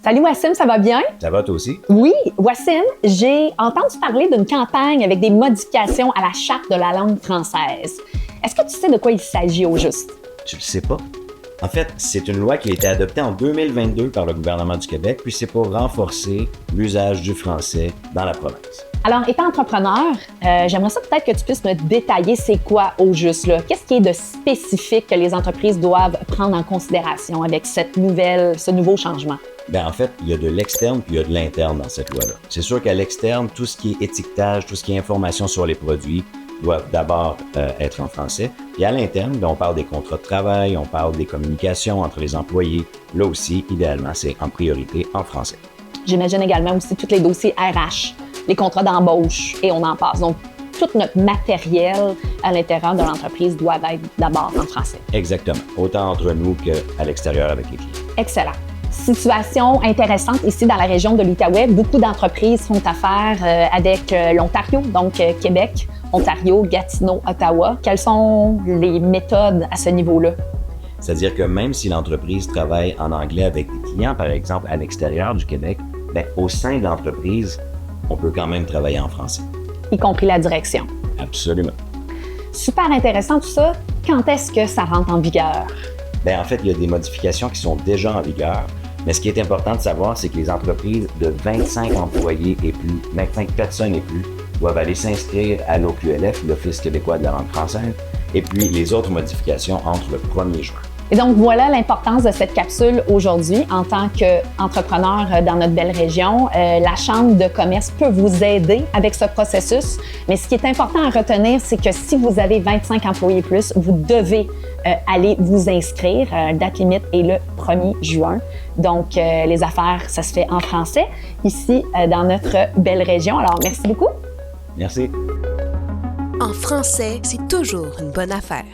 Salut Wassim, ça va bien? Ça va toi aussi? Oui, Wassim, j'ai entendu parler d'une campagne avec des modifications à la Charte de la langue française. Est-ce que tu sais de quoi il s'agit au juste? Tu le sais pas? En fait, c'est une loi qui a été adoptée en 2022 par le gouvernement du Québec, puis c'est pour renforcer l'usage du français dans la province. Alors, étant entrepreneur, j'aimerais ça peut-être que tu puisses me détailler c'est quoi au juste, là. Qu'est-ce qui est de spécifique que les entreprises doivent prendre en considération avec ce nouveau changement? En fait, il y a de l'externe puis il y a de l'interne dans cette loi-là. C'est sûr qu'à l'externe, tout ce qui est étiquetage, tout ce qui est information sur les produits doivent d'abord être en français. Et à l'interne, on parle des contrats de travail, on parle des communications entre les employés. Là aussi, idéalement, c'est en priorité en français. J'imagine également aussi tous les dossiers RH, les contrats d'embauche et on en passe. Donc, tout notre matériel à l'intérieur de l'entreprise doit être d'abord en français. Exactement. Autant entre nous qu'à l'extérieur avec les clients. Excellent. Situation intéressante ici dans la région de l'Outaouais. Beaucoup d'entreprises font affaire avec l'Ontario, donc Québec, Ontario, Gatineau, Ottawa. Quelles sont les méthodes à ce niveau-là? C'est-à-dire que même si l'entreprise travaille en anglais avec des clients, par exemple, à l'extérieur du Québec, au sein de l'entreprise, on peut quand même travailler en français. Y compris la direction. Absolument. Super intéressant tout ça. Quand est-ce que ça rentre en vigueur? En fait, il y a des modifications qui sont déjà en vigueur, mais ce qui est important de savoir, c'est que les entreprises de 25 employés et plus, 25 personnes et plus, doivent aller s'inscrire à l'OQLF, l'Office québécois de la langue française, et puis les autres modifications entre le 1er juin. Et donc, voilà l'importance de cette capsule aujourd'hui. En tant qu'entrepreneur dans notre belle région, la Chambre de commerce peut vous aider avec ce processus. Mais ce qui est important à retenir, c'est que si vous avez 25 employés plus, vous devez aller vous inscrire. La date limite est le 1er juin. Donc, les affaires, ça se fait en français ici dans notre belle région. Alors, merci beaucoup. Merci. En français, c'est toujours une bonne affaire.